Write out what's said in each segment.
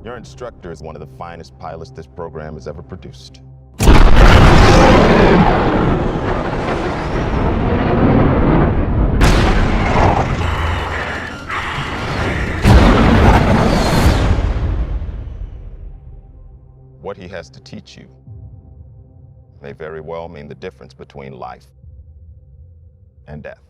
Your instructor is one of the finest pilots this program has ever produced. What he has to teach you may very well mean the difference between life and death.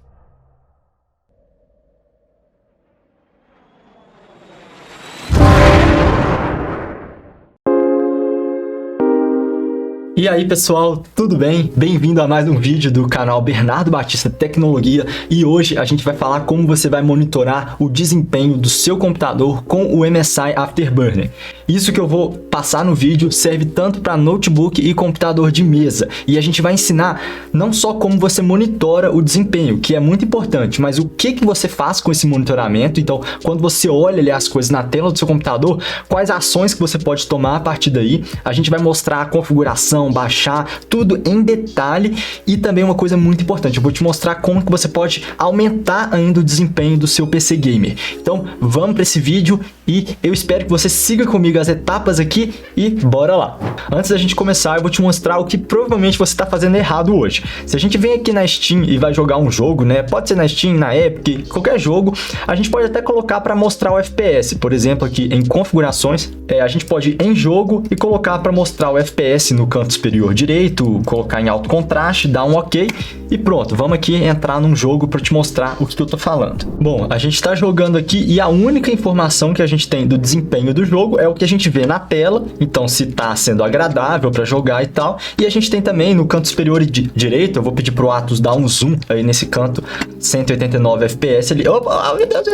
E aí pessoal, tudo bem? Bem-vindo a mais um vídeo do canal Bernardo Batista Tecnologia e hoje a gente vai falar como você vai monitorar o desempenho do seu computador com o MSI Afterburner. Isso que eu vou passar no vídeo serve tanto para notebook e computador de mesa e a gente vai ensinar não só como você monitora o desempenho, que é muito importante, mas o que você faz com esse monitoramento. Então, quando você olha ali as coisas na tela do seu computador, quais ações que você pode tomar a partir daí. A gente vai mostrar a configuração, baixar tudo em detalhe e também uma coisa muito importante, eu vou te mostrar como que você pode aumentar ainda o desempenho do seu PC Gamer. Então vamos para esse vídeo e eu espero que você siga comigo as etapas aqui e bora lá. Antes da gente começar, eu vou te mostrar o que provavelmente você está fazendo errado hoje. Se a gente vem aqui na Steam e vai jogar um jogo, né? Pode ser na Steam, na Epic, qualquer jogo, a gente pode até colocar para mostrar o FPS. Por exemplo, aqui em configurações, a gente pode ir em jogo e colocar para mostrar o FPS no canto superior direito, colocar em alto contraste, dar um OK e pronto, vamos aqui entrar num jogo para te mostrar o que eu tô falando. Bom, a gente está jogando aqui e a única informação que a gente tem do desempenho do jogo é o que a gente vê na tela, então se tá sendo agradável para jogar e tal, e a gente tem também no canto superior direito, eu vou pedir pro Atos dar um zoom aí nesse canto, 189 FPS ali, opa, meu Deus,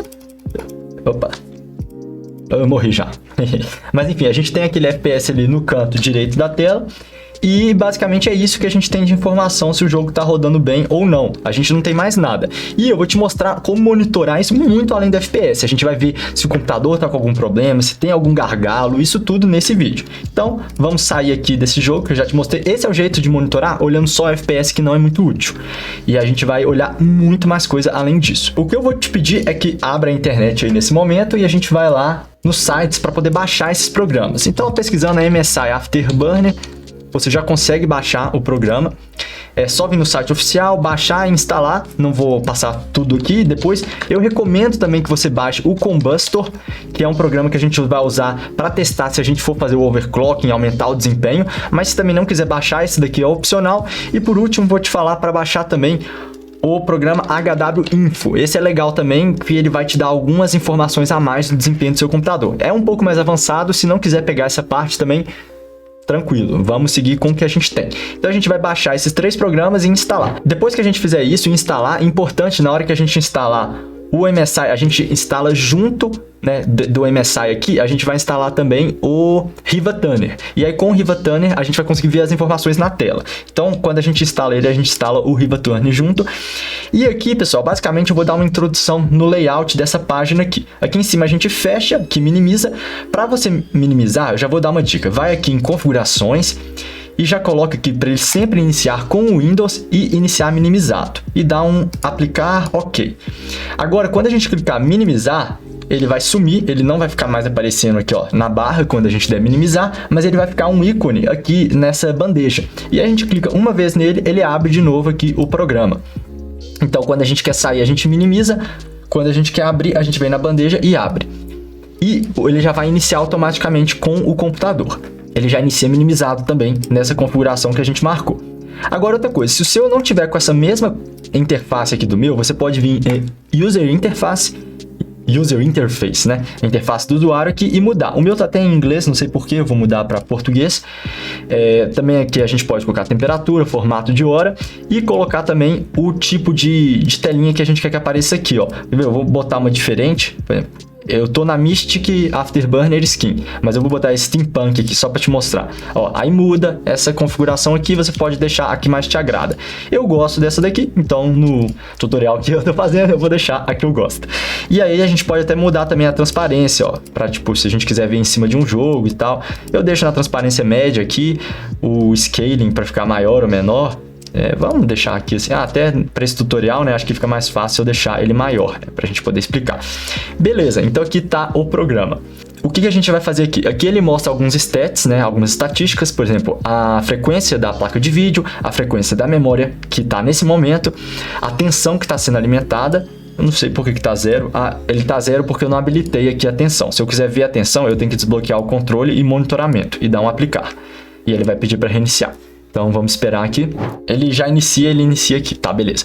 opa, eu morri já. Mas enfim, a gente tem aquele FPS ali no canto direito da tela. E basicamente é isso que a gente tem de informação se o jogo está rodando bem ou não. A gente não tem mais nada. E eu vou te mostrar como monitorar isso muito além do FPS. A gente vai ver se o computador está com algum problema, se tem algum gargalo, isso tudo nesse vídeo. Então vamos sair aqui desse jogo que eu já te mostrei. Esse é o jeito de monitorar olhando só FPS, que não é muito útil. E a gente vai olhar muito mais coisa além disso. O que eu vou te pedir é que abra a internet aí nesse momento e a gente vai lá nos sites para poder baixar esses programas. Então pesquisando a MSI Afterburner, você já consegue baixar o programa. É só vir no site oficial, baixar e instalar. Não vou passar tudo aqui. Depois eu recomendo também que você baixe o Combustor, que é um programa que a gente vai usar para testar se a gente for fazer o overclocking, aumentar o desempenho. Mas se também não quiser baixar, esse daqui é opcional. E por último, vou te falar para baixar também o programa HW Info. Esse é legal também, que ele vai te dar algumas informações a mais do desempenho do seu computador. É um pouco mais avançado, se não quiser pegar essa parte também, tranquilo, vamos seguir com o que a gente tem. Então a gente vai baixar esses 3 programas e instalar. Depois que a gente fizer isso, instalar, é importante na hora que a gente instalar o MSI, a gente instala junto, né, do MSI aqui, a gente vai instalar também o Riva Tuner. E aí com o Riva Tuner a gente vai conseguir ver as informações na tela. Então quando a gente instala ele, a gente instala o Riva Tuner junto. E aqui, pessoal, basicamente eu vou dar uma introdução no layout dessa página aqui. Aqui em cima a gente fecha, que minimiza. Para você minimizar, eu já vou dar uma dica. Vai aqui em configurações e já coloca aqui para ele sempre iniciar com o Windows e iniciar minimizado. E dá um aplicar OK. Agora, quando a gente clicar minimizar, ele vai sumir, ele não vai ficar mais aparecendo aqui, ó, na barra quando a gente der minimizar, mas ele vai ficar um ícone aqui nessa bandeja. E a gente clica uma vez nele, ele abre de novo aqui o programa. Então, quando a gente quer sair, a gente minimiza. Quando a gente quer abrir, a gente vem na bandeja e abre. E ele já vai iniciar automaticamente com o computador. Ele já inicia minimizado também nessa configuração que a gente marcou. Agora outra coisa, se o seu não tiver com essa mesma interface aqui do meu, você pode vir em User Interface, né? A interface do usuário aqui e mudar. O meu tá até em inglês, não sei porquê, eu vou mudar para português. Também aqui a gente pode colocar temperatura, formato de hora e colocar também o tipo de telinha que a gente quer que apareça aqui, ó. Eu vou botar uma diferente, por exemplo. Eu tô na Mystic Afterburner Skin, mas eu vou botar Steampunk aqui só para te mostrar. Ó, aí muda essa configuração aqui, você pode deixar a que mais te agrada. Eu gosto dessa daqui, então no tutorial que eu tô fazendo, eu vou deixar a que eu gosto. E aí a gente pode até mudar também a transparência, ó, para tipo, se a gente quiser ver em cima de um jogo e tal. Eu deixo na transparência média aqui, o scaling para ficar maior ou menor. Vamos deixar aqui assim, até para esse tutorial, né? Acho que fica mais fácil eu deixar ele maior, né, para a gente poder explicar. Beleza, então aqui tá o programa. o que a gente vai fazer aqui? Aqui ele mostra alguns stats, né? Algumas estatísticas, por exemplo, a frequência da placa de vídeo, a frequência da memória que está nesse momento, a tensão que está sendo alimentada. Eu não sei por que está zero. Ele está zero porque eu não habilitei aqui a tensão. Se eu quiser ver a tensão, eu tenho que desbloquear o controle e monitoramento e dar um aplicar. E ele vai pedir para reiniciar. Então vamos esperar aqui. Ele inicia aqui, tá, beleza.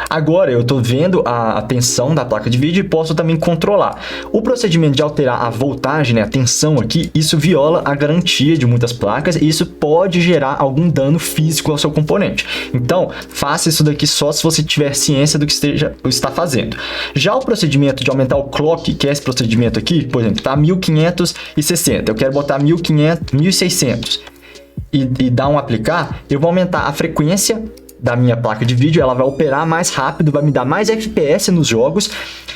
Agora eu tô vendo a tensão da placa de vídeo e posso também controlar. O procedimento de alterar a voltagem, né, a tensão aqui, isso viola a garantia de muitas placas e isso pode gerar algum dano físico ao seu componente. Então, faça isso daqui só se você tiver ciência do que está fazendo. Já o procedimento de aumentar o clock, que é esse procedimento aqui, por exemplo, tá 1560, eu quero botar 1600. E dar um aplicar, eu vou aumentar a frequência da minha placa de vídeo, ela vai operar mais rápido, vai me dar mais FPS nos jogos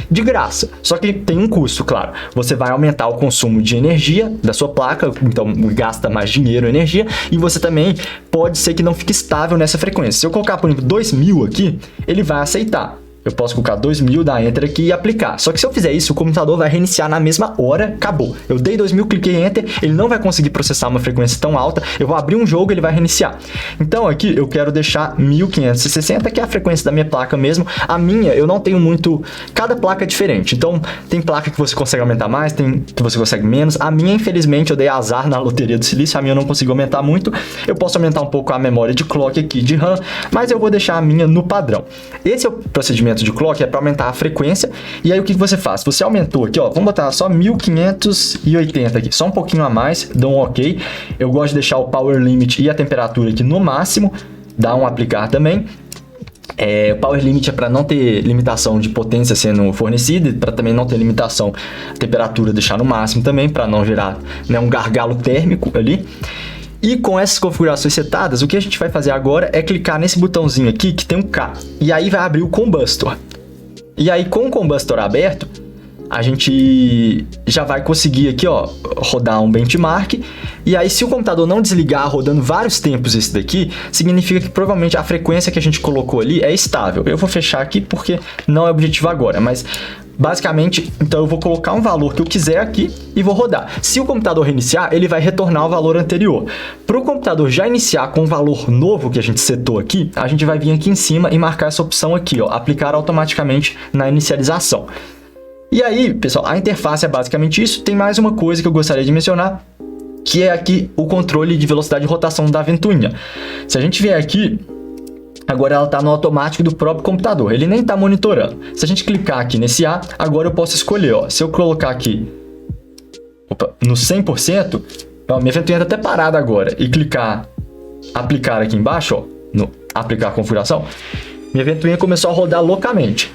de graça. Só que tem um custo, claro. Você vai aumentar o consumo de energia da sua placa, então gasta mais dinheiro, energia, e você também pode ser que não fique estável nessa frequência. Se eu colocar, por exemplo, 2000 aqui, ele vai aceitar. Eu posso colocar 2000, dar Enter aqui e aplicar. Só que se eu fizer isso, o computador vai reiniciar na mesma hora, acabou. Eu dei 2000, cliquei Enter, ele não vai conseguir processar uma frequência tão alta, eu vou abrir um jogo, ele vai reiniciar. Então aqui eu quero deixar 1560, que é a frequência da minha placa mesmo. A minha, eu não tenho muito... Cada placa é diferente, então tem placa que você consegue aumentar mais, tem que você consegue menos. A minha, infelizmente, eu dei azar na loteria do silício, a minha eu não consigo aumentar muito. Eu posso aumentar um pouco a memória de clock aqui, de RAM, mas eu vou deixar a minha no padrão. Esse é o procedimento de clock, é para aumentar a frequência. E aí o que você faz? Você aumentou aqui, ó, vamos botar só 1580 aqui, só um pouquinho a mais, dá um ok. Eu gosto de deixar o power limit e a temperatura aqui no máximo, dá um aplicar também. O power limit é para não ter limitação de potência sendo fornecida, para também não ter limitação a temperatura, deixar no máximo também, para não gerar, né, um gargalo térmico ali. E com essas configurações setadas, o que a gente vai fazer agora é clicar nesse botãozinho aqui que tem um K. E aí vai abrir o Combustor. E aí com o Combustor aberto, a gente já vai conseguir aqui, ó, rodar um benchmark. E aí se o computador não desligar rodando vários tempos esse daqui, significa que provavelmente a frequência que a gente colocou ali é estável. Eu vou fechar aqui porque não é objetivo agora, mas... Basicamente, então eu vou colocar um valor que eu quiser aqui e vou rodar. Se o computador reiniciar, ele vai retornar o valor anterior. Para o computador já iniciar com o valor novo que a gente setou aqui, a gente vai vir aqui em cima e marcar essa opção aqui, ó, aplicar automaticamente na inicialização. E aí, pessoal, a interface é basicamente isso. Tem mais uma coisa que eu gostaria de mencionar, que é aqui o controle de velocidade de rotação da ventoinha. Se a gente vier aqui... Agora ela está no automático do próprio computador, ele nem está monitorando. Se a gente clicar aqui nesse A, agora eu posso escolher, ó, se eu colocar aqui no 100%, ó, minha ventoinha está até parada agora, e clicar, aplicar aqui embaixo, ó, no aplicar a configuração, minha ventoinha começou a rodar loucamente.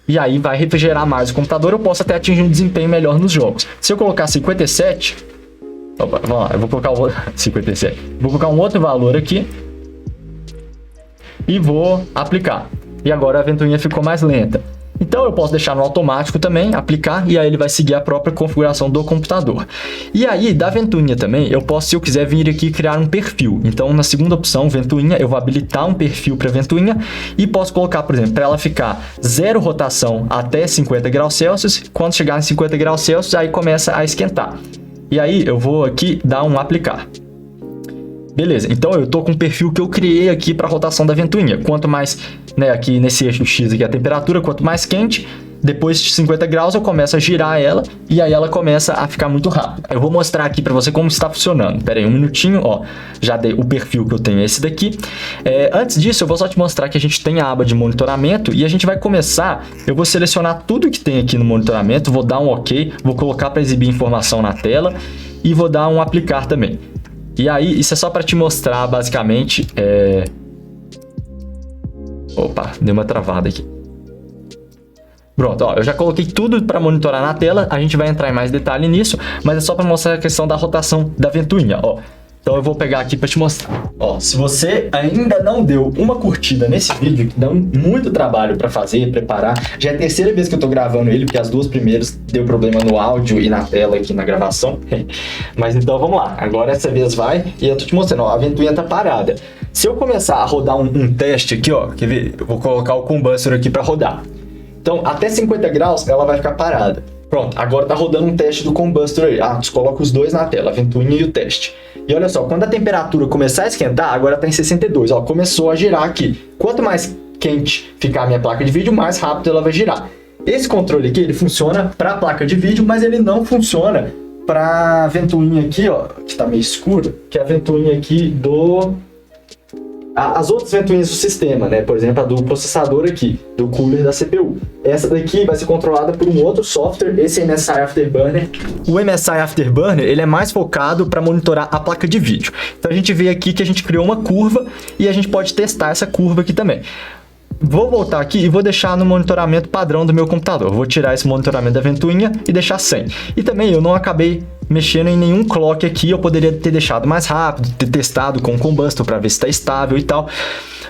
E aí vai refrigerar mais o computador, eu posso até atingir um desempenho melhor nos jogos. Se eu colocar 57, opa, vamos lá, eu vou colocar o 57, vou colocar um outro valor aqui, e vou aplicar. E agora a ventoinha ficou mais lenta. Então eu posso deixar no automático também, aplicar, e aí ele vai seguir a própria configuração do computador. E aí, da ventoinha também, eu posso, se eu quiser, vir aqui e criar um perfil. Então, na segunda opção, ventoinha, eu vou habilitar um perfil para ventoinha e posso colocar, por exemplo, para ela ficar 0 rotação até 50 graus Celsius. Quando chegar em 50 graus Celsius, aí começa a esquentar. E aí eu vou aqui dar um aplicar. Beleza, então eu tô com o perfil que eu criei aqui para rotação da ventoinha. Quanto mais, né, aqui nesse eixo X aqui a temperatura, quanto mais quente, depois de 50 graus eu começo a girar ela e aí ela começa a ficar muito rápido. Eu vou mostrar aqui para você como está funcionando. Pera aí, um minutinho, ó, já dei o perfil que eu tenho, esse daqui. Antes disso, eu vou só te mostrar que a gente tem a aba de monitoramento e a gente vai começar, eu vou selecionar tudo que tem aqui no monitoramento, vou dar um OK, vou colocar para exibir informação na tela e vou dar um aplicar também. E aí, isso é só para te mostrar, basicamente, Opa, deu uma travada aqui. Pronto, ó, eu já coloquei tudo para monitorar na tela, a gente vai entrar em mais detalhe nisso, mas é só para mostrar a questão da rotação da ventoinha, ó. Então eu vou pegar aqui para te mostrar. Ó, se você ainda não deu uma curtida nesse vídeo, que dá muito trabalho para fazer, preparar, já é a terceira vez que eu tô gravando ele, porque as duas primeiras deu problema no áudio e na tela aqui na gravação. Mas então vamos lá, agora essa vez vai e eu tô te mostrando, ó, a ventoinha tá parada. Se eu começar a rodar um teste aqui, ó, quer ver? Eu vou colocar o Combustor aqui para rodar. Então, até 50 graus ela vai ficar parada. Pronto, agora tá rodando um teste do combustor aí. Coloca os dois na tela, a ventoinha e o teste. E olha só, quando a temperatura começar a esquentar, agora tá em 62, ó, começou a girar aqui. Quanto mais quente ficar a minha placa de vídeo, mais rápido ela vai girar. Esse controle aqui, ele funciona para a placa de vídeo, mas ele não funciona para a ventoinha aqui, ó, que tá meio escuro, que é a ventoinha aqui as outras ventoinhas do sistema, né? Por exemplo, a do processador aqui, do cooler da CPU. Essa daqui vai ser controlada por um outro software, esse MSI Afterburner. O MSI Afterburner, ele é mais focado para monitorar a placa de vídeo. Então a gente vê aqui que a gente criou uma curva e a gente pode testar essa curva aqui também. Vou voltar aqui e vou deixar no monitoramento padrão do meu computador. Vou tirar esse monitoramento da ventoinha e deixar sem. E também eu não acabei mexendo em nenhum clock aqui. Eu poderia ter deixado mais rápido, ter testado com o combustor para ver se está estável e tal.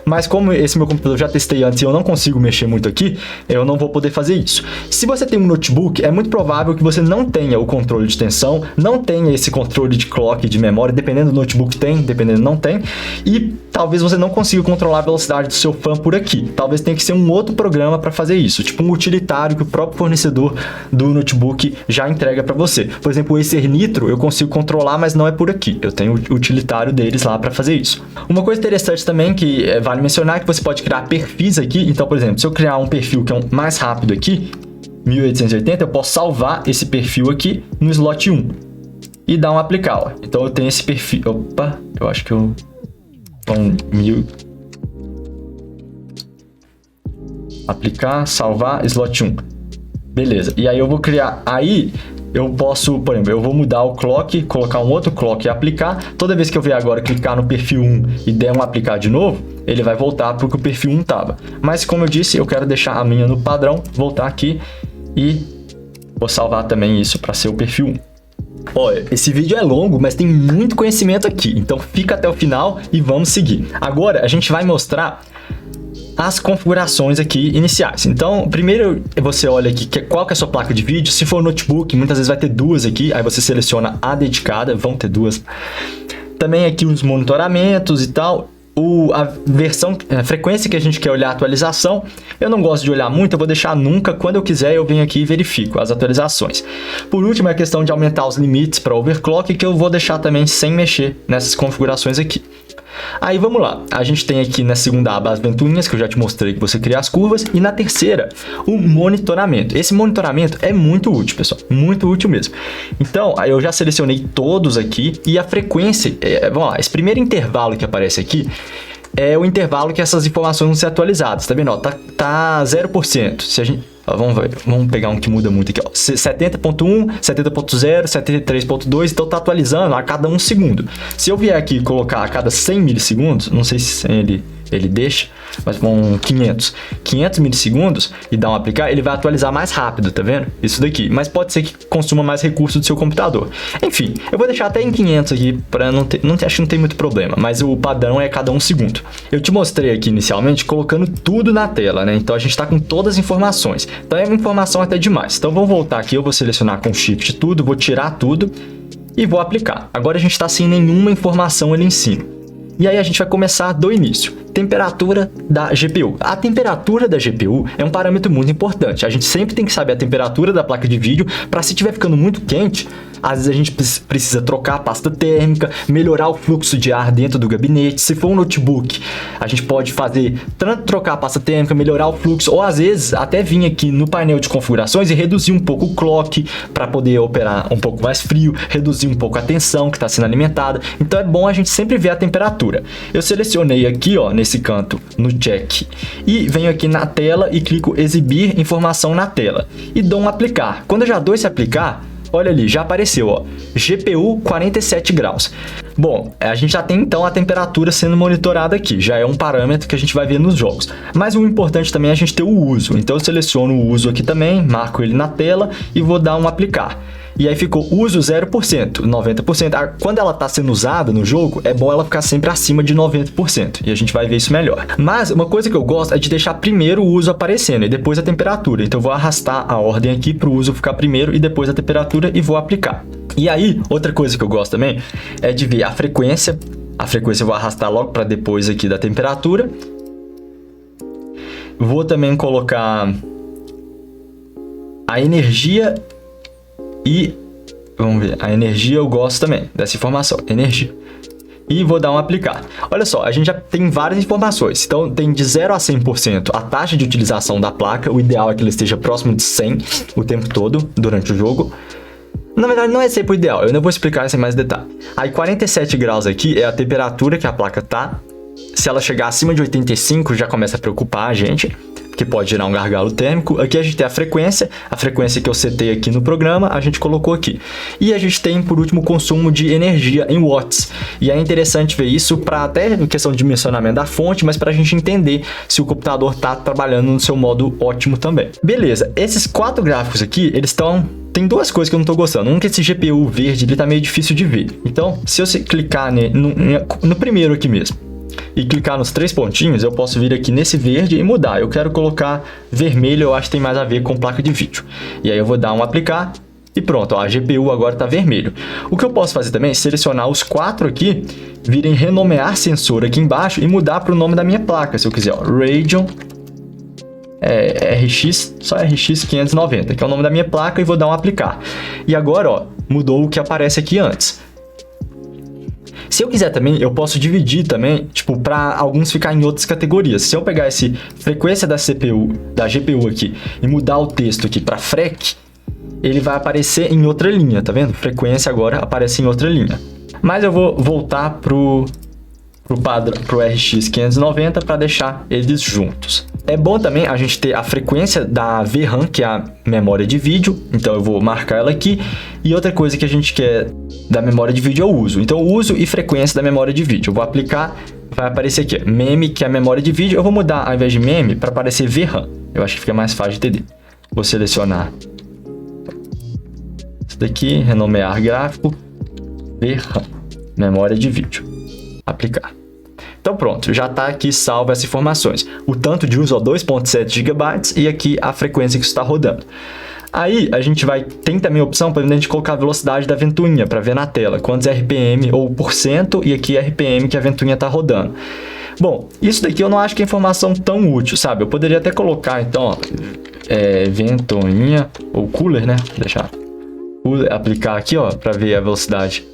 Mas como esse meu computador eu já testei antes e eu não consigo mexer muito aqui, eu não vou poder fazer isso. Se você tem um notebook, é muito provável que você não tenha o controle de tensão, não tenha esse controle de clock de memória, dependendo do notebook tem, dependendo não tem, e talvez você não consiga controlar a velocidade do seu fan por aqui. Talvez tenha que ser um outro programa para fazer isso, tipo um utilitário que o próprio fornecedor do notebook já entrega para você. Por exemplo, o Acer Nitro eu consigo controlar, mas não é por aqui. Eu tenho o utilitário deles lá para fazer isso. Uma coisa interessante também que vale mencionar é que você pode criar perfis aqui. Então, por exemplo, se eu criar um perfil que é mais rápido aqui, 1880, eu posso salvar esse perfil aqui no slot 1 e dar um aplicar. Ó. Então eu tenho esse perfil. Opa, eu acho que eu. Aplicar, salvar, slot 1. Beleza. E aí eu vou criar. Aí eu posso, por exemplo, eu vou mudar o clock, colocar um outro clock e aplicar. Toda vez que eu vier agora clicar no perfil 1 e der um aplicar de novo, ele vai voltar para o que o perfil 1 estava. Mas como eu disse, eu quero deixar a minha no padrão, voltar aqui e vou salvar também isso para ser o perfil 1. Olha, esse vídeo é longo, mas tem muito conhecimento aqui, então fica até o final e vamos seguir. Agora a gente vai mostrar as configurações aqui iniciais. Então, primeiro você olha aqui qual que é a sua placa de vídeo. Se for notebook, muitas vezes vai ter duas aqui, aí você seleciona a dedicada, vão ter duas. Também aqui os monitoramentos e tal. A frequência que a gente quer olhar a atualização, eu não gosto de olhar muito, eu vou deixar nunca. Quando eu quiser, eu venho aqui e verifico as atualizações. Por último, é a questão de aumentar os limites para overclock, que eu vou deixar também sem mexer nessas configurações aqui. Aí vamos lá, a gente tem aqui na segunda aba as ventoinhas, que eu já te mostrei que você cria as curvas, e na terceira, o monitoramento. Esse monitoramento é muito útil, pessoal, muito útil mesmo. Então, aí eu já selecionei todos aqui, e a frequência, vamos lá, esse primeiro intervalo que aparece aqui, é o intervalo que essas informações vão ser atualizadas, tá vendo? Ó, tá 0%, se a gente... Vamos pegar um que muda muito aqui, ó. 70.1, 70.0, 73.2, então tá atualizando a cada 1 segundo. Se eu vier aqui e colocar a cada 100 milissegundos, não sei se ele deixa, mas vão 500 milissegundos e dar um aplicar, ele vai atualizar mais rápido, tá vendo? Isso daqui, mas pode ser que consuma mais recursos do seu computador. Enfim, eu vou deixar até em 500 aqui, para acho que não tem muito problema, mas o padrão é cada 1 segundo. Eu te mostrei aqui inicialmente colocando tudo na tela, né? Então a gente tá com todas as informações. Então é uma informação até demais. Então vamos voltar aqui, eu vou selecionar com Shift tudo, vou tirar tudo e vou aplicar. Agora a gente está sem nenhuma informação ali em cima. E aí a gente vai começar do início. Temperatura da GPU. A temperatura da GPU é um parâmetro muito importante. A gente sempre tem que saber a temperatura da placa de vídeo para, se estiver ficando muito quente, às vezes a gente precisa trocar a pasta térmica, melhorar o fluxo de ar dentro do gabinete. Se for um notebook, a gente pode fazer tanto trocar a pasta térmica, melhorar o fluxo, ou às vezes até vir aqui no painel de configurações e reduzir um pouco o clock para poder operar um pouco mais frio, reduzir um pouco a tensão que está sendo alimentada. Então é bom a gente sempre ver a temperatura. Eu selecionei aqui, ó, nesse canto, no check, e venho aqui na tela e clico exibir informação na tela e dou um aplicar. Quando eu já dou esse aplicar, olha ali, já apareceu, ó, GPU 47 graus. Bom, a gente já tem então a temperatura sendo monitorada aqui, já é um parâmetro que a gente vai ver nos jogos. Mas o importante também é a gente ter o uso. Então eu seleciono o uso aqui também, marco ele na tela e vou dar um aplicar. E aí ficou uso 0%, 90%. Quando ela está sendo usada no jogo, é bom ela ficar sempre acima de 90%. E a gente vai ver isso melhor. Mas uma coisa que eu gosto é de deixar primeiro o uso aparecendo e depois a temperatura. Então eu vou arrastar a ordem aqui para o uso ficar primeiro e depois a temperatura e vou aplicar. E aí, outra coisa que eu gosto também é de ver a frequência. A frequência eu vou arrastar logo para depois aqui da temperatura. Vou também colocar a energia E vamos ver, a energia eu gosto também dessa informação, energia. E vou dar um aplicar. Olha só, a gente já tem várias informações. Então, tem de 0 a 100% a taxa de utilização da placa. O ideal é que ela esteja próximo de 100 o tempo todo, durante o jogo. Na verdade, não é sempre o ideal. Eu ainda vou explicar isso em mais detalhe. Aí, 47 graus aqui é a temperatura que a placa tá. Se ela chegar acima de 85, já começa a preocupar a gente, que pode gerar um gargalo térmico. Aqui a gente tem a frequência que eu setei aqui no programa, a gente colocou aqui. E a gente tem, por último, o consumo de energia em watts. E é interessante ver isso para até questão de dimensionamento da fonte, mas para a gente entender se o computador está trabalhando no seu modo ótimo também. Beleza, esses 4 gráficos aqui, eles estão... Tem 2 coisas que eu não estou gostando. Um que esse GPU verde, ele tá meio difícil de ver. Então, se eu clicar no primeiro aqui mesmo, e clicar nos 3 pontinhos, eu posso vir aqui nesse verde e mudar. Eu quero colocar vermelho, eu acho que tem mais a ver com placa de vídeo. E aí eu vou dar um aplicar e pronto, ó, a GPU agora está vermelho. O que eu posso fazer também é selecionar os 4 aqui, virem renomear sensor aqui embaixo e mudar para o nome da minha placa, se eu quiser. Ó, Radeon RX, só RX 590, que é o nome da minha placa, e vou dar um aplicar. E agora, ó, mudou o que aparece aqui antes. Se eu quiser também, eu posso dividir também, tipo, para alguns ficar em outras categorias. Se eu pegar essa frequência da GPU aqui e mudar o texto aqui para FREQ, ele vai aparecer em outra linha, tá vendo? Frequência agora aparece em outra linha. Mas eu vou voltar pro RX 590 para deixar eles juntos. É bom também a gente ter a frequência da VRAM, que é a memória de vídeo, então eu vou marcar ela aqui. E outra coisa que a gente quer da memória de vídeo é o uso. Então, o uso e frequência da memória de vídeo. Eu vou aplicar, vai aparecer aqui, meme, que é a memória de vídeo. Eu vou mudar, ao invés de meme, para aparecer VRAM. Eu acho que fica mais fácil de entender. Vou selecionar isso daqui, renomear gráfico, VRAM, memória de vídeo. Aplicar. Então pronto, já está aqui salvo essas informações. O tanto de uso, 2.7 GB e aqui a frequência que está rodando. Aí a gente tem também a opção para a gente colocar a velocidade da ventoinha para ver na tela, quantos RPM ou por cento, e aqui RPM que a ventoinha está rodando. Bom, isso daqui eu não acho que é informação tão útil, sabe? Eu poderia até colocar então, ó, ventoinha ou cooler, né? Deixar cooler, aplicar aqui, ó, para ver a velocidade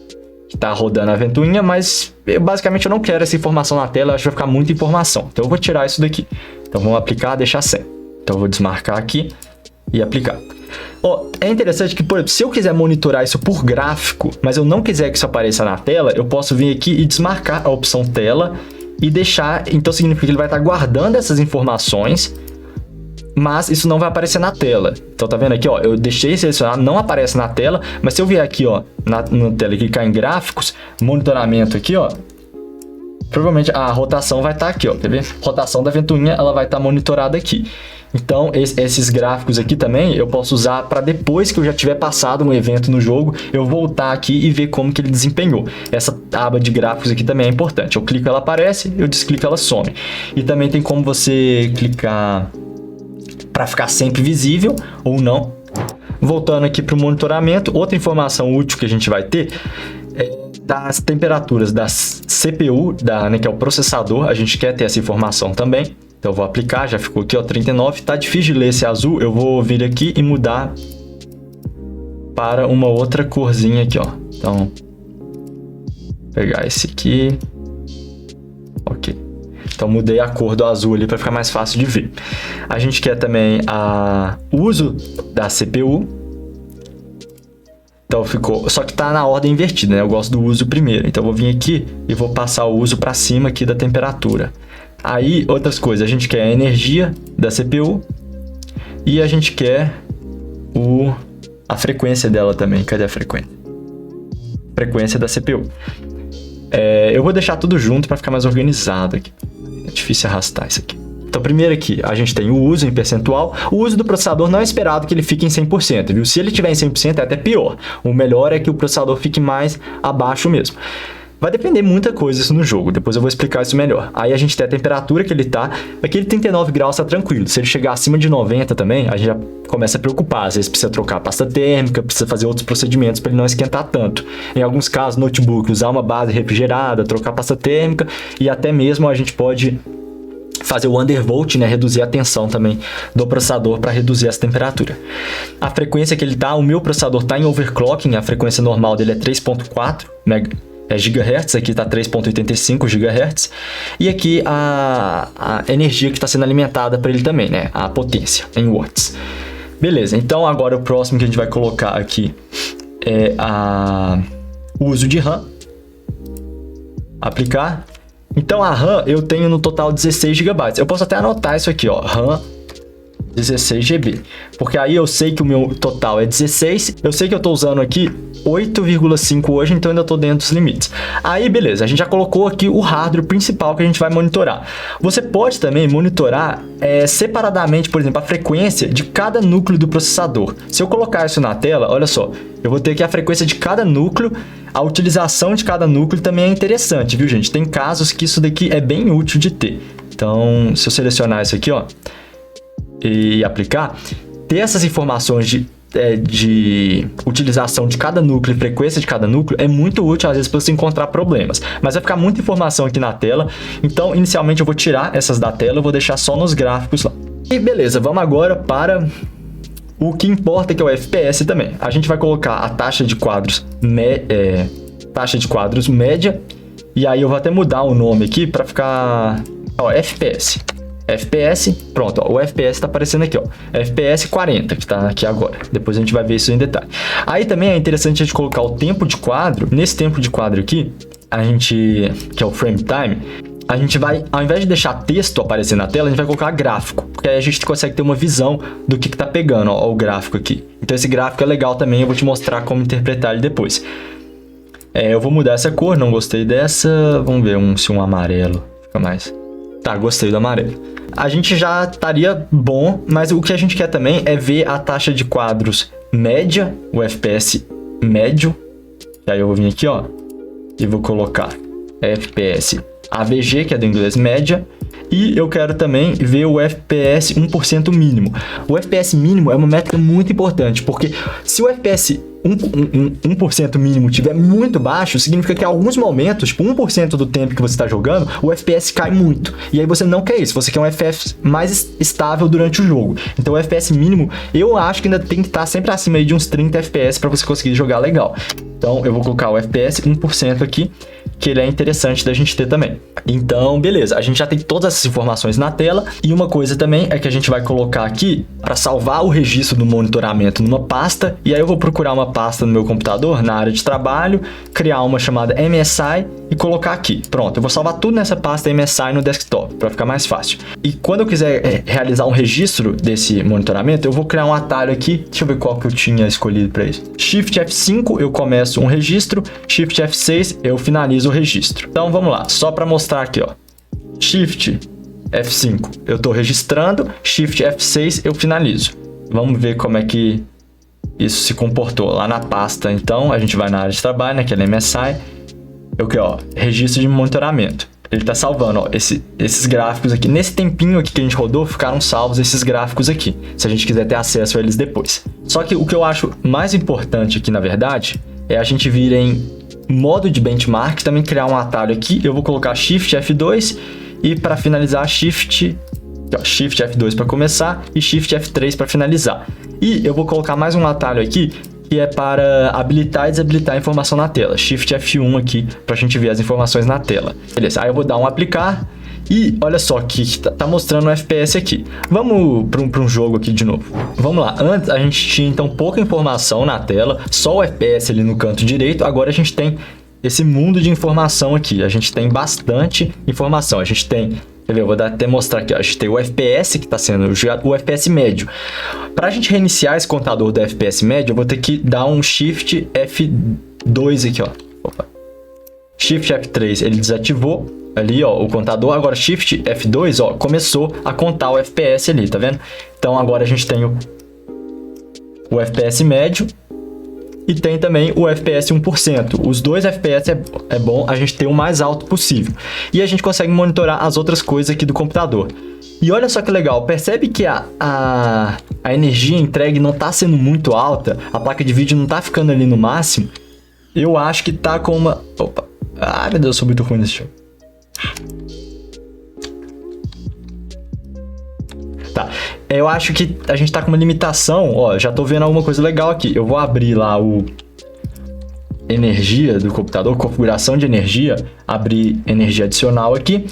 que está rodando a ventoinha, mas basicamente eu não quero essa informação na tela, eu acho que vai ficar muita informação. Então eu vou tirar isso daqui. Então vamos aplicar, deixar sem. Então eu vou desmarcar aqui e aplicar. Ó, é interessante que, por exemplo, se eu quiser monitorar isso por gráfico, mas eu não quiser que isso apareça na tela, eu posso vir aqui e desmarcar a opção tela e deixar. Então significa que ele vai estar guardando essas informações, mas isso não vai aparecer na tela. Então tá vendo aqui, ó, eu deixei selecionado, não aparece na tela, mas se eu vier aqui, ó, na tela e clicar em gráficos, monitoramento aqui, ó, provavelmente a rotação vai estar aqui, ó, quer ver? Rotação da ventoinha, ela vai estar monitorada aqui. Então, esses gráficos aqui também eu posso usar para depois que eu já tiver passado um evento no jogo, eu voltar aqui e ver como que ele desempenhou. Essa aba de gráficos aqui também é importante. Eu clico, ela aparece, eu desclico, ela some. E também tem como você clicar para ficar sempre visível ou não. Voltando aqui para o monitoramento, outra informação útil que a gente vai ter é das temperaturas da CPU, né, que é o processador. A gente quer ter essa informação também. Então eu vou aplicar, já ficou aqui, ó, 39. Tá difícil de ler esse azul, eu vou vir aqui e mudar para uma outra corzinha aqui, ó. Então, pegar esse aqui. Ok. Então mudei a cor do azul ali para ficar mais fácil de ver. A gente quer também o uso da CPU. Então ficou, só que tá na ordem invertida, né? Eu gosto do uso primeiro. Então eu vou vir aqui e vou passar o uso para cima aqui da temperatura. Aí, outras coisas, a gente quer a energia da CPU e a gente quer a frequência dela também. Cadê a frequência? Frequência da CPU. Eu vou deixar tudo junto para ficar mais organizado aqui. É difícil arrastar isso aqui. Então, primeiro aqui, a gente tem o uso em percentual. O uso do processador não é esperado que ele fique em 100%, viu? Se ele tiver em 100%, é até pior. O melhor é que o processador fique mais abaixo mesmo. Vai depender muita coisa isso no jogo, depois eu vou explicar isso melhor. Aí a gente tem a temperatura que ele tá, aquele 39 graus tá tranquilo. Se ele chegar acima de 90 também, a gente já começa a preocupar. Às vezes precisa trocar a pasta térmica, precisa fazer outros procedimentos para ele não esquentar tanto. Em alguns casos, notebook, usar uma base refrigerada, trocar a pasta térmica e até mesmo a gente pode fazer o undervolt, né, reduzir a tensão também do processador para reduzir essa temperatura. A frequência que ele tá, o meu processador tá em overclocking, a frequência normal dele é 3.4 GHz, aqui tá 3.85 GHz, e aqui a energia que está sendo alimentada para ele também, né, a potência em watts. Beleza, então agora o próximo que a gente vai colocar aqui é o uso de RAM. Aplicar. Então a RAM eu tenho no total 16 GB. Eu posso até anotar isso aqui, ó, RAM 16 GB. Porque aí eu sei que o meu total é 16. Eu sei que eu estou usando aqui 8,5 hoje, então ainda estou dentro dos limites. Aí beleza, a gente já colocou aqui o hardware principal que a gente vai monitorar. Você pode também monitorar separadamente, por exemplo, a frequência de cada núcleo do processador. Se eu colocar isso na tela, olha só, eu vou ter aqui a frequência de cada núcleo. A utilização de cada núcleo também é interessante, viu, gente? Tem casos que isso daqui é bem útil de ter. Então, se eu selecionar isso aqui, ó, e aplicar, ter essas informações de utilização de cada núcleo e frequência de cada núcleo é muito útil, às vezes, para você encontrar problemas. Mas vai ficar muita informação aqui na tela, então, inicialmente, eu vou tirar essas da tela, eu vou deixar só nos gráficos lá. E beleza, vamos agora para o que importa, que é o FPS também. A gente vai colocar a taxa de quadros média, e aí eu vou até mudar o nome aqui para ficar, ó, FPS. FPS, pronto, ó, o FPS tá aparecendo aqui, ó, FPS 40, que tá aqui agora. Depois a gente vai ver isso em detalhe. Aí também é interessante a gente colocar o tempo de quadro. Nesse tempo de quadro aqui, que é o frame time, a gente vai, ao invés de deixar texto aparecer na tela, a gente vai colocar gráfico, porque aí a gente consegue ter uma visão do que tá pegando, ó, o gráfico aqui. Então esse gráfico é legal também, eu vou te mostrar como interpretar ele depois. Eu vou mudar essa cor, não gostei dessa, vamos ver se um amarelo fica mais... Tá, gostei do amarelo. A gente já estaria bom, mas o que a gente quer também é ver a taxa de quadros média, o FPS médio. E aí eu vou vir aqui, ó, e vou colocar FPS AVG, que é do inglês média. E eu quero também ver o FPS 1% mínimo. O FPS mínimo é uma métrica muito importante, porque se o FPS 1% mínimo estiver muito baixo, significa que em alguns momentos, tipo 1% do tempo que você está jogando, o FPS cai muito. E aí você não quer isso, você quer um FPS mais estável durante o jogo. Então o FPS mínimo, eu acho que ainda tem que estar sempre acima aí de uns 30 FPS para você conseguir jogar legal. Então eu vou colocar o FPS 1% aqui, que ele é interessante da gente ter também. Então, beleza, a gente já tem todas essas informações na tela. E uma coisa também é que a gente vai colocar aqui para salvar o registro do monitoramento numa pasta. E aí eu vou procurar uma pasta no meu computador, na área de trabalho, criar uma chamada MSI e colocar aqui. Pronto, eu vou salvar tudo nessa pasta MSI no desktop, para ficar mais fácil. E quando eu quiser realizar um registro desse monitoramento, eu vou criar um atalho aqui. Deixa eu ver qual que eu tinha escolhido para isso. Shift F5 eu começo um registro, Shift F6 eu finalizo o registro. Então vamos lá, só para mostrar aqui, ó. Shift F5 eu estou registrando, Shift F6 eu finalizo. Vamos ver como é que isso se comportou lá na pasta. Então a gente vai na área de trabalho, né, que é MSI. Eu que, ó, registro de monitoramento. Ele tá salvando, ó, esses gráficos aqui. Nesse tempinho aqui que a gente rodou, ficaram salvos esses gráficos aqui, se a gente quiser ter acesso a eles depois. Só que o que eu acho mais importante aqui, na verdade, é a gente vir em modo de benchmark, também criar um atalho aqui. Eu vou colocar Shift F2 e para finalizar Shift F2 para começar e Shift F3 para finalizar. E eu vou colocar mais um atalho aqui que é para habilitar e desabilitar a informação na tela. Shift F1 aqui para a gente ver as informações na tela. Beleza, aí eu vou dar um aplicar e olha só que tá mostrando o FPS aqui. Vamos para um jogo aqui de novo. Vamos lá, antes a gente tinha então pouca informação na tela, só o FPS ali no canto direito. Agora a gente tem esse mundo de informação aqui. A gente tem bastante informação. A gente tem, quer ver, eu vou até mostrar aqui, ó. A gente tem o FPS que está sendo jogado, o FPS médio. Para a gente reiniciar esse contador do FPS médio, eu vou ter que dar um Shift F2 aqui, ó. Opa. Shift F3, ele desativou ali, ó, o contador. Agora Shift F2, ó, começou a contar o FPS ali, tá vendo? Então agora a gente tem o FPS médio e tem também o FPS 1%. Os dois FPS é bom a gente ter o mais alto possível. E a gente consegue monitorar as outras coisas aqui do computador. E olha só que legal, percebe que a energia entregue não está sendo muito alta, a placa de vídeo não está ficando ali no máximo. Eu acho que tá com uma... Opa, meu Deus, eu sou muito ruim nesse jogo. Tá, eu acho que a gente tá com uma limitação, ó, já tô vendo alguma coisa legal aqui. Eu vou abrir lá o energia do computador, configuração de energia, abrir energia adicional aqui.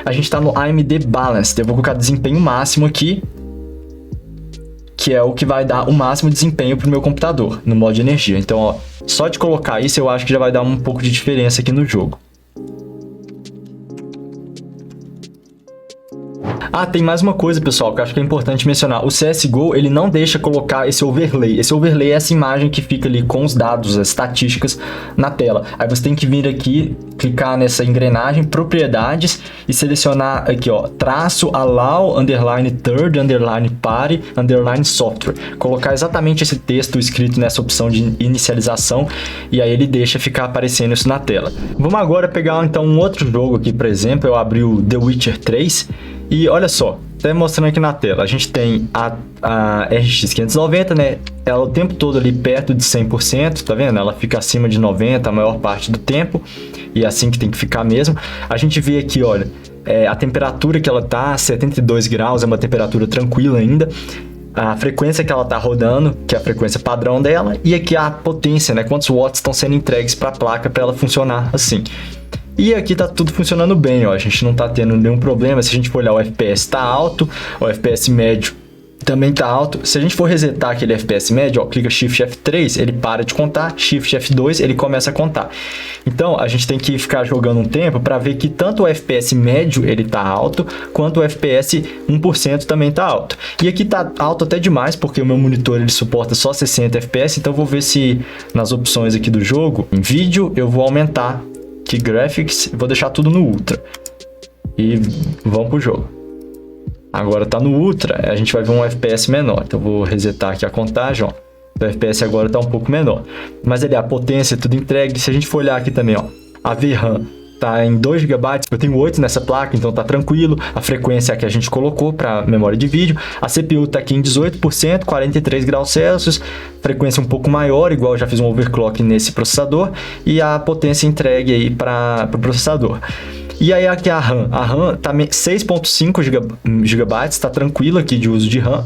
A gente tá no AMD Balanced, eu vou colocar desempenho máximo aqui, que é o que vai dar o máximo desempenho pro meu computador, no modo de energia. Então, ó, só de colocar isso eu acho que já vai dar um pouco de diferença aqui no jogo. Ah, tem mais uma coisa, pessoal, que eu acho que é importante mencionar. O CSGO, ele não deixa colocar esse overlay. Esse overlay é essa imagem que fica ali com os dados, as estatísticas na tela. Aí você tem que vir aqui, clicar nessa engrenagem, propriedades, e selecionar aqui, ó, traço allow, underline third, underline party, underline software. Colocar exatamente esse texto escrito nessa opção de inicialização, e aí ele deixa ficar aparecendo isso na tela. Vamos agora pegar, então, um outro jogo aqui, por exemplo. Eu abri o The Witcher 3, e olha só, até mostrando aqui na tela, a gente tem a RX 590, né? Ela o tempo todo ali perto de 100%, tá vendo? Ela fica acima de 90% a maior parte do tempo, e é assim que tem que ficar mesmo. A gente vê aqui, olha, a temperatura que ela tá, 72 graus, é uma temperatura tranquila ainda. A frequência que ela tá rodando, que é a frequência padrão dela, e aqui a potência, né? Quantos watts estão sendo entregues para a placa para ela funcionar assim. E aqui tá tudo funcionando bem, ó. A gente não tá tendo nenhum problema. Se a gente for olhar, o FPS tá alto, o FPS médio também tá alto. Se a gente for resetar aquele FPS médio, ó, clica Shift F3, ele para de contar, Shift F2, ele começa a contar. Então, a gente tem que ficar jogando um tempo para ver que tanto o FPS médio ele tá alto, quanto o FPS 1% também tá alto. E aqui tá alto até demais, porque o meu monitor ele suporta só 60 FPS, então eu vou ver se nas opções aqui do jogo, em vídeo, eu vou aumentar aqui Graphics, vou deixar tudo no Ultra. E vamos pro jogo. Agora tá no Ultra, a gente vai ver um FPS menor. Então eu vou resetar aqui a contagem, ó. O FPS agora tá um pouco menor. Mas ele, a potência, tudo entregue. Se a gente for olhar aqui também, ó, a VRAM tá em 2 GB, eu tenho 8 nessa placa, então tá tranquilo. A frequência que a gente colocou para memória de vídeo. A CPU tá aqui em 18%, 43 graus Celsius, frequência um pouco maior, igual eu já fiz um overclock nesse processador, e a potência entregue aí para o processador. E aí aqui a RAM tá 6.5 GB, tá tranquilo aqui de uso de RAM.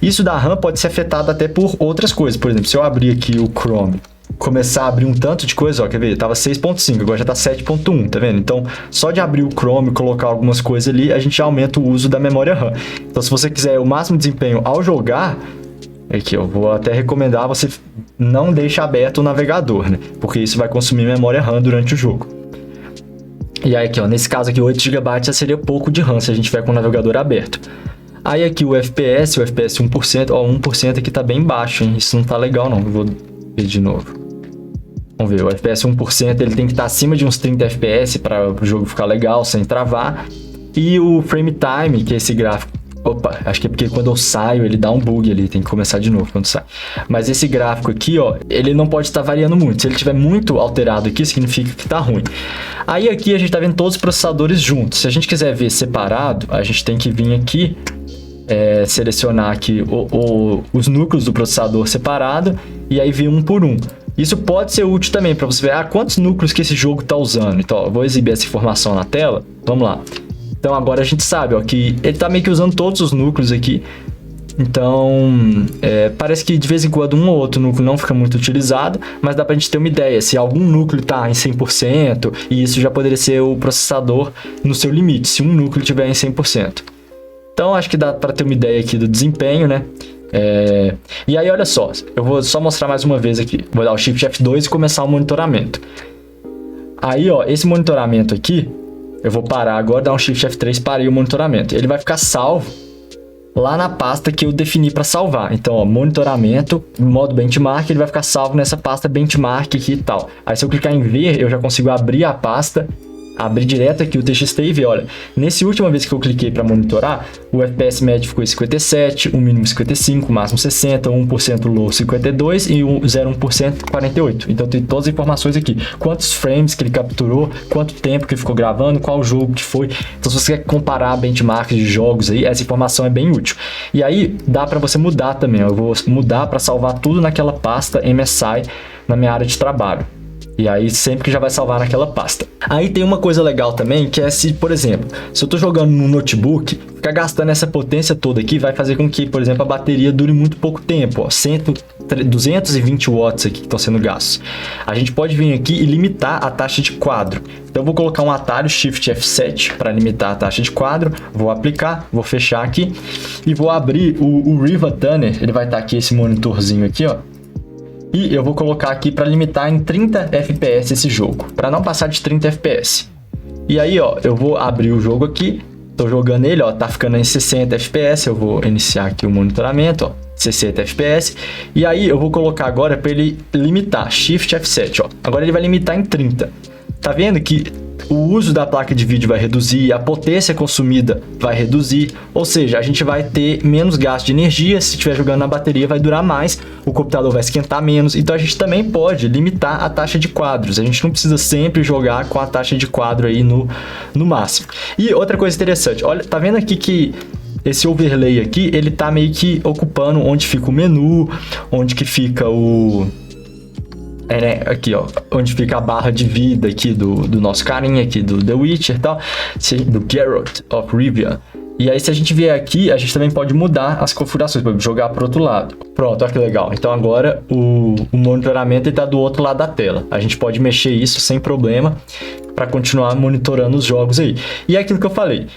Isso da RAM pode ser afetado até por outras coisas. Por exemplo, se eu abrir aqui o Chrome, começar a abrir um tanto de coisa, ó, quer ver? Tava 6.5, agora já tá 7.1, tá vendo? Então, só de abrir o Chrome e colocar algumas coisas ali, a gente aumenta o uso da memória RAM. Então, se você quiser o máximo desempenho ao jogar, aqui eu vou até recomendar você não deixe aberto o navegador, né? Porque isso vai consumir memória RAM durante o jogo. E aí aqui, ó, nesse caso aqui, 8 GB já seria pouco de RAM se a gente tiver com o navegador aberto. Aí aqui o FPS 1%, ó, 1% aqui tá bem baixo, hein? Isso não tá legal não, eu vou ver de novo. Vamos ver, o FPS 1% ele tem que estar acima de uns 30 FPS para o jogo ficar legal, sem travar. E o frame time, que é esse gráfico, opa, acho que é porque quando eu saio ele dá um bug ali, tem que começar de novo quando sai. Mas esse gráfico aqui, ó, ele não pode estar variando muito. Se ele estiver muito alterado aqui, significa que tá ruim. Aí aqui a gente tá vendo todos os processadores juntos. Se a gente quiser ver separado, a gente tem que vir aqui, selecionar aqui os núcleos do processador separado e aí ver um por um. Isso pode ser útil também para você ver quantos núcleos que esse jogo está usando. Então, ó, eu vou exibir essa informação na tela. Vamos lá. Então, agora a gente sabe, ó, que ele está meio que usando todos os núcleos aqui. Então, parece que de vez em quando um ou outro núcleo não fica muito utilizado, mas dá para a gente ter uma ideia se algum núcleo está em 100%, e isso já poderia ser o processador no seu limite, se um núcleo estiver em 100%. Então, acho que dá para ter uma ideia aqui do desempenho, né? E aí, olha só, eu vou só mostrar mais uma vez aqui. Vou dar o Shift F2 e começar o monitoramento. Aí, ó, esse monitoramento aqui, eu vou parar agora, dar um Shift F3, parei o monitoramento. Ele vai ficar salvo lá na pasta que eu defini para salvar. Então, ó, monitoramento, modo benchmark, ele vai ficar salvo nessa pasta benchmark aqui e tal. Aí, se eu clicar em ver, eu já consigo abrir a pasta, abrir direto aqui o TXT e ver, olha, nessa última vez que eu cliquei para monitorar, o FPS médio ficou em 57, o mínimo 55, o máximo 60, 1% low 52 e o 0,1% 48. Então tem todas as informações aqui, quantos frames que ele capturou, quanto tempo que ele ficou gravando, qual jogo que foi. Então se você quer comparar benchmarks de jogos aí, essa informação é bem útil. E aí dá para você mudar também, ó. Eu vou mudar para salvar tudo naquela pasta MSI na minha área de trabalho. E aí sempre que já vai salvar naquela pasta. Aí tem uma coisa legal também, que é se, por exemplo, se eu tô jogando no notebook, ficar gastando essa potência toda aqui vai fazer com que, por exemplo, a bateria dure muito pouco tempo, ó, 220 watts aqui que estão sendo gastos. A gente pode vir aqui e limitar a taxa de quadro. Então eu vou colocar um atalho Shift F7 para limitar a taxa de quadro, vou aplicar, vou fechar aqui e vou abrir o Riva Tuner, ele vai estar aqui esse monitorzinho aqui, ó. E eu vou colocar aqui para limitar em 30 FPS esse jogo, para não passar de 30 FPS. E aí, ó, eu vou abrir o jogo aqui, tô jogando ele, ó, tá ficando em 60 FPS, eu vou iniciar aqui o monitoramento, ó, 60 FPS. E aí eu vou colocar agora para ele limitar, Shift F7, ó. Agora ele vai limitar em 30. Tá vendo que o uso da placa de vídeo vai reduzir, a potência consumida vai reduzir, ou seja, a gente vai ter menos gasto de energia, se estiver jogando na bateria vai durar mais, o computador vai esquentar menos, então a gente também pode limitar a taxa de quadros, a gente não precisa sempre jogar com a taxa de quadro aí no máximo. E outra coisa interessante, olha, tá vendo aqui que esse overlay aqui, ele tá meio que ocupando onde fica o menu, onde que fica o... aqui, ó, onde fica a barra de vida aqui do nosso carinha aqui, do The Witcher e tal, do Geralt of Rivia. E aí, se a gente vier aqui, a gente também pode mudar as configurações, pode jogar para o outro lado. Pronto, olha que legal. Então agora o monitoramento está do outro lado da tela. A gente pode mexer isso sem problema para continuar monitorando os jogos aí. E é aquilo que eu falei.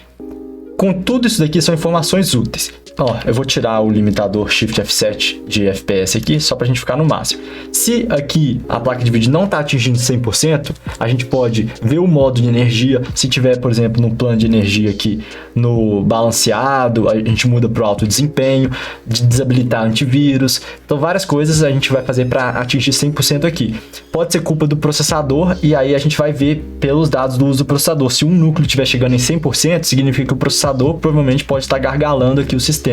Com tudo isso daqui são informações úteis. Ó, eu vou tirar o limitador Shift F7 de FPS aqui, só para a gente ficar no máximo. Se aqui a placa de vídeo não está atingindo 100%, a gente pode ver o modo de energia. Se tiver, por exemplo, no plano de energia aqui no balanceado, a gente muda para o alto desempenho, desabilitar antivírus. Então, várias coisas a gente vai fazer para atingir 100% aqui. Pode ser culpa do processador e aí a gente vai ver pelos dados do uso do processador. Se um núcleo estiver chegando em 100%, significa que o processador provavelmente pode estar gargalando aqui o sistema.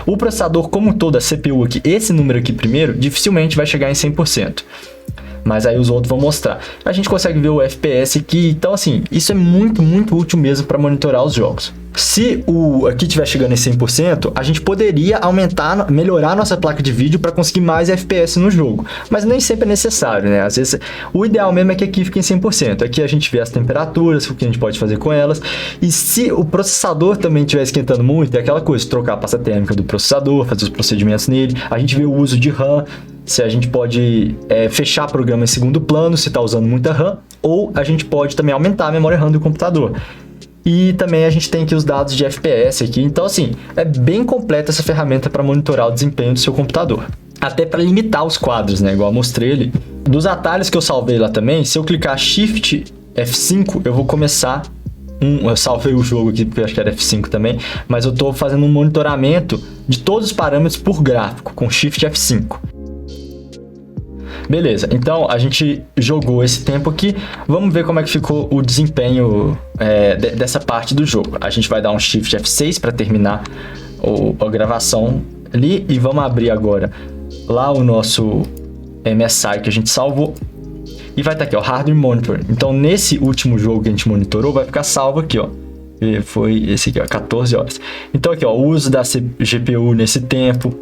O processador como um todo, a CPU aqui, esse número aqui primeiro, dificilmente vai chegar em 100%. Mas aí os outros vão mostrar. A gente consegue ver o FPS aqui, então assim, isso é muito, muito útil mesmo para monitorar os jogos. Se o aqui estiver chegando em 100%, a gente poderia melhorar a nossa placa de vídeo para conseguir mais FPS no jogo. Mas nem sempre é necessário, né? Às vezes, o ideal mesmo é que aqui fique em 100%. Aqui a gente vê as temperaturas, o que a gente pode fazer com elas. E se o processador também estiver esquentando muito, é aquela coisa, trocar a pasta térmica do processador, fazer os procedimentos nele. A gente vê o uso de RAM, se a gente pode fechar programa em segundo plano, se está usando muita RAM. Ou a gente pode também aumentar a memória RAM do computador. E também a gente tem aqui os dados de FPS aqui. Então, assim, é bem completa essa ferramenta para monitorar o desempenho do seu computador. Até para limitar os quadros, né? Igual eu mostrei ali. Dos atalhos que eu salvei lá também, se eu clicar Shift F5, eu vou começar... eu salvei o jogo aqui porque eu acho que era F5 também. Mas eu estou fazendo um monitoramento de todos os parâmetros por gráfico, com Shift F5. Beleza, então a gente jogou esse tempo aqui, vamos ver como é que ficou o desempenho dessa parte do jogo. A gente vai dar um Shift F6 para terminar a gravação ali e vamos abrir agora lá o nosso MSI que a gente salvou e vai estar aqui, ó, Hardware Monitor. Então nesse último jogo que a gente monitorou vai ficar salvo aqui, ó. E foi esse aqui, ó, 14 horas. Então aqui, ó, o uso da GPU nesse tempo.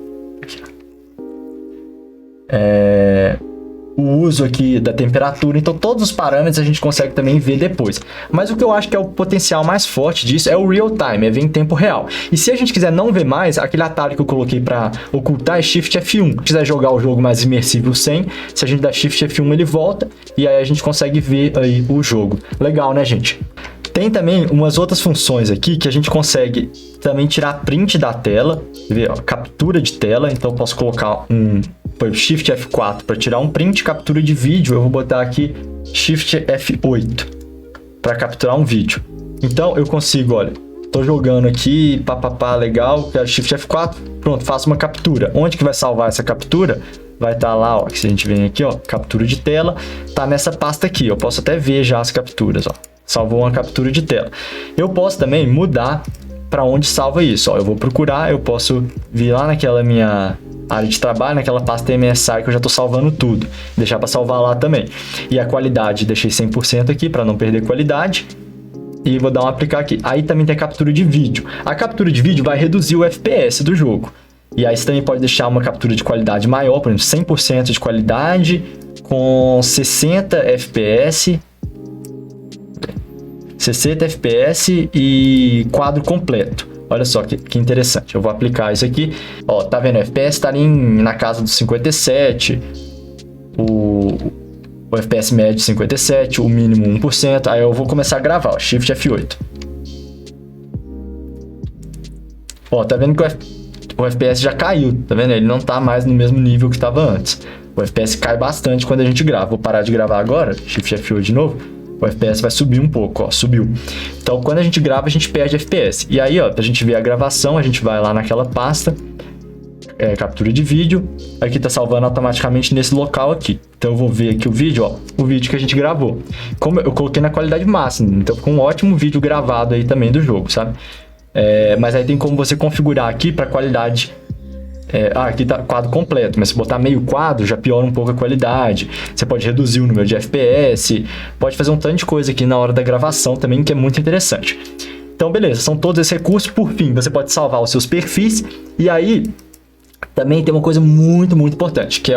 O uso aqui da temperatura, então todos os parâmetros a gente consegue também ver depois. Mas o que eu acho que é o potencial mais forte disso é o real time, é ver em tempo real. E se a gente quiser não ver mais, aquele atalho que eu coloquei para ocultar é Shift F1. Se quiser jogar o jogo mais imersivo sem, se a gente der Shift F1 ele volta e aí a gente consegue ver aí o jogo. Legal, né, gente? Tem também umas outras funções aqui que a gente consegue também tirar print da tela, ver, ó, captura de tela. Então eu posso colocar Shift F4 para tirar um print, captura de vídeo. Eu vou botar aqui Shift F8 para capturar um vídeo. Então eu consigo, olha, tô jogando aqui, papapá, legal, quero Shift F4, pronto, faço uma captura. Onde que vai salvar essa captura? Vai estar lá, ó, se a gente vem aqui, ó, captura de tela, tá nessa pasta aqui. Eu posso até ver já as capturas, ó. Salvou uma captura de tela. Eu posso também mudar para onde salva isso, ó. Eu vou procurar, eu posso vir lá naquela minha área de trabalho, naquela pasta MSI que eu já estou salvando tudo, deixar para salvar lá também. E a qualidade, deixei 100% aqui para não perder qualidade. E vou dar um aplicar aqui. Aí também tem a captura de vídeo. A captura de vídeo vai reduzir o FPS do jogo. E aí você também pode deixar uma captura de qualidade maior, por exemplo, 100% de qualidade, com 60 FPS e quadro completo. Olha só que interessante. Eu vou aplicar isso aqui. Ó, tá vendo? O FPS tá ali na casa dos 57. O FPS médio 57, o mínimo 1%. Aí eu vou começar a gravar, ó, Shift F8. Ó, tá vendo que o FPS já caiu, tá vendo? Ele não tá mais no mesmo nível que estava antes. O FPS cai bastante quando a gente grava. Vou parar de gravar agora, Shift F8 de novo. O FPS vai subir um pouco, ó, subiu. Então, quando a gente grava, a gente perde FPS. E aí, ó, pra gente ver a gravação, a gente vai lá naquela pasta, captura de vídeo. Aqui tá salvando automaticamente nesse local aqui. Então, eu vou ver aqui o vídeo, ó, o vídeo que a gente gravou. Como eu coloquei na qualidade máxima, então ficou um ótimo vídeo gravado aí também do jogo, sabe? Mas aí tem como você configurar aqui pra qualidade... aqui tá quadro completo, mas se botar meio quadro já piora um pouco a qualidade. Você pode reduzir o número de FPS, pode fazer um tanto de coisa aqui na hora da gravação também, que é muito interessante. Então, beleza, são todos esses recursos. Por fim, você pode salvar os seus perfis. E aí, também tem uma coisa muito, muito importante, que é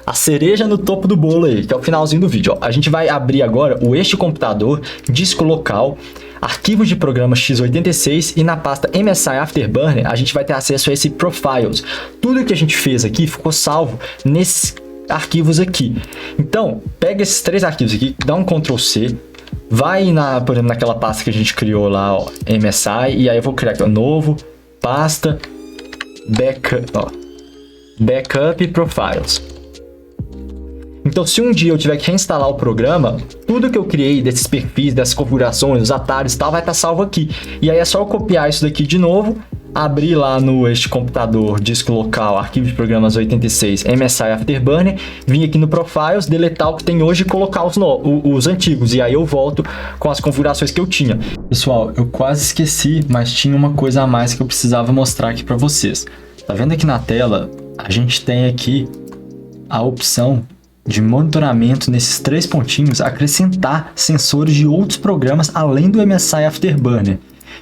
a cereja no topo do bolo aí, que é o finalzinho do vídeo. Ó, a gente vai abrir agora este computador, disco local, arquivos de programa x86 e na pasta MSI Afterburner a gente vai ter acesso a esse Profiles. Tudo que a gente fez aqui ficou salvo nesses arquivos aqui. Então, pega esses 3 arquivos aqui, dá um Ctrl C, vai por exemplo, naquela pasta que a gente criou lá, ó, MSI, e aí eu vou criar aqui, ó, novo, pasta, backup Profiles. Então, se um dia eu tiver que reinstalar o programa, tudo que eu criei desses perfis, dessas configurações, os atalhos e tal, vai estar salvo aqui. E aí é só eu copiar isso daqui de novo, abrir lá este computador, disco local, arquivo de programas 86, MSI Afterburner, vir aqui no Profiles, deletar o que tem hoje e colocar os antigos. E aí eu volto com as configurações que eu tinha. Pessoal, eu quase esqueci, mas tinha uma coisa a mais que eu precisava mostrar aqui para vocês. Tá vendo aqui na tela? A gente tem aqui a opção de monitoramento nesses 3 pontinhos, acrescentar sensores de outros programas além do MSI Afterburner.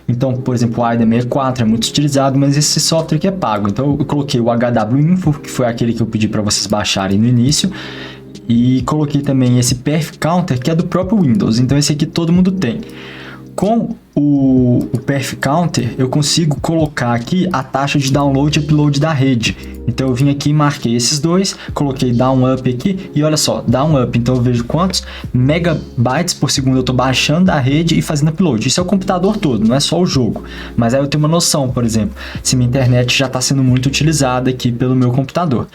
Então, por exemplo, o AIDA64 é muito utilizado, mas esse software aqui é pago. Então eu coloquei o HWinfo, que foi aquele que eu pedi para vocês baixarem no início, e coloquei também esse Perf Counter, que é do próprio Windows. Então esse aqui todo mundo tem. Com o Perf Counter, eu consigo colocar aqui a taxa de download e upload da rede. Então eu vim aqui e marquei esses dois, coloquei down up aqui e olha só, down up, então eu vejo quantos megabytes por segundo eu estou baixando da rede e fazendo upload. Isso é o computador todo, não é só o jogo. Mas aí eu tenho uma noção, por exemplo, se minha internet já está sendo muito utilizada aqui pelo meu computador.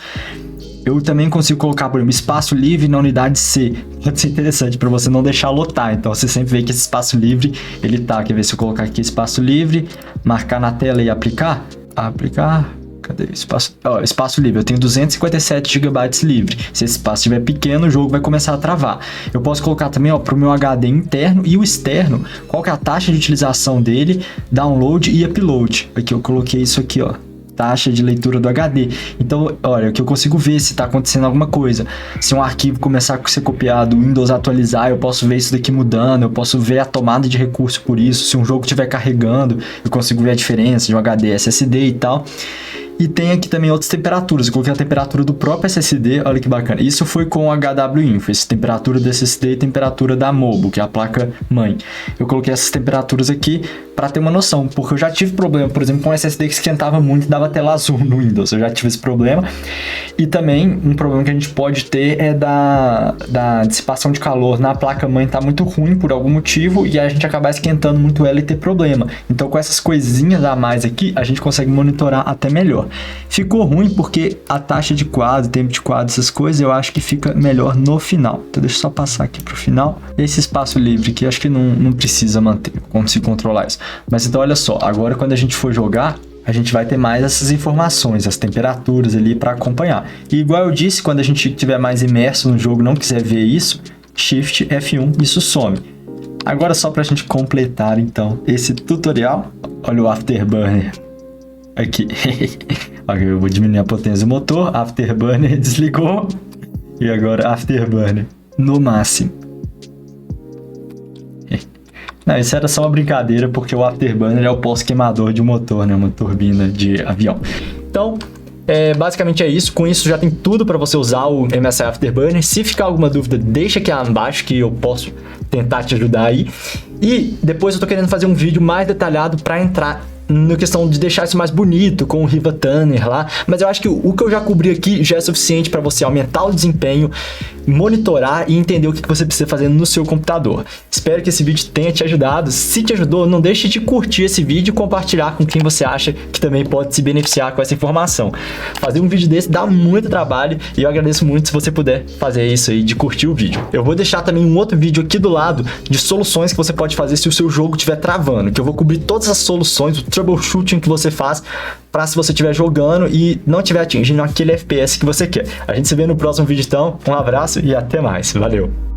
Eu também consigo colocar, por exemplo, espaço livre na unidade C. Pode ser interessante para você não deixar lotar. Então você sempre vê que esse espaço livre, ele tá. Quer ver se eu colocar aqui espaço livre, marcar na tela e aplicar? Aplicar. Cadê o espaço? Ó, espaço livre. Eu tenho 257 GB livre. Se esse espaço estiver pequeno, o jogo vai começar a travar. Eu posso colocar também, ó, para o meu HD interno e o externo, qual que é a taxa de utilização dele, download e upload. Aqui eu coloquei isso aqui, ó. Taxa de leitura do HD. Então, olha, que eu consigo ver se está acontecendo alguma coisa. Se um arquivo começar a ser copiado, o Windows atualizar, eu posso ver isso daqui mudando, eu posso ver a tomada de recurso por isso. Se um jogo estiver carregando, eu consigo ver a diferença de um HD SSD e tal. E tem aqui também outras temperaturas. Eu coloquei a temperatura do próprio SSD, olha que bacana. Isso foi com o HWinfo, essa temperatura do SSD e temperatura da Mobo, que é a placa mãe. Eu coloquei essas temperaturas aqui para ter uma noção, porque eu já tive problema, por exemplo, com o SSD que esquentava muito e dava tela azul no Windows. Eu já tive esse problema. E também um problema que a gente pode ter é da dissipação de calor na placa mãe tá muito ruim por algum motivo e a gente acabar esquentando muito ela e ter problema. Então com essas coisinhas a mais aqui, a gente consegue monitorar até melhor. Ficou ruim porque a taxa de quadro, tempo de quadro, essas coisas, eu acho que fica melhor no final. Então deixa eu só passar aqui pro final. Esse espaço livre aqui, acho que não precisa manter, como se controlar isso. Mas então olha só, agora quando a gente for jogar, a gente vai ter mais essas informações, as temperaturas ali para acompanhar. E igual eu disse, quando a gente estiver mais imerso no jogo, não quiser ver isso, Shift F1, isso some. Agora só para a gente completar então esse tutorial, olha o Afterburner aqui. Eu vou diminuir a potência do motor, Afterburner desligou e agora Afterburner no máximo. Não, isso era só uma brincadeira porque o Afterburner é o pós-queimador de um motor, né? Uma turbina de avião. Então, Basicamente é isso. Com isso já tem tudo para você usar o MSI Afterburner. Se ficar alguma dúvida, deixa aqui abaixo que eu posso tentar te ajudar aí. E depois eu tô querendo fazer um vídeo mais detalhado para entrar na questão de deixar isso mais bonito, com o Riva Tanner lá, mas eu acho que o que eu já cobri aqui já é suficiente para você aumentar o desempenho, monitorar e entender o que você precisa fazer no seu computador. Espero que esse vídeo tenha te ajudado. Se te ajudou, não deixe de curtir esse vídeo e compartilhar com quem você acha que também pode se beneficiar com essa informação. Fazer um vídeo desse dá muito trabalho e eu agradeço muito se você puder fazer isso aí, de curtir o vídeo. Eu vou deixar também um outro vídeo aqui do lado de soluções que você pode fazer se o seu jogo estiver travando, que eu vou cobrir todas as soluções, o troubleshooting que você faz para se você estiver jogando e não estiver atingindo aquele FPS que você quer. A gente se vê no próximo vídeo então. Um abraço e até mais. Valeu!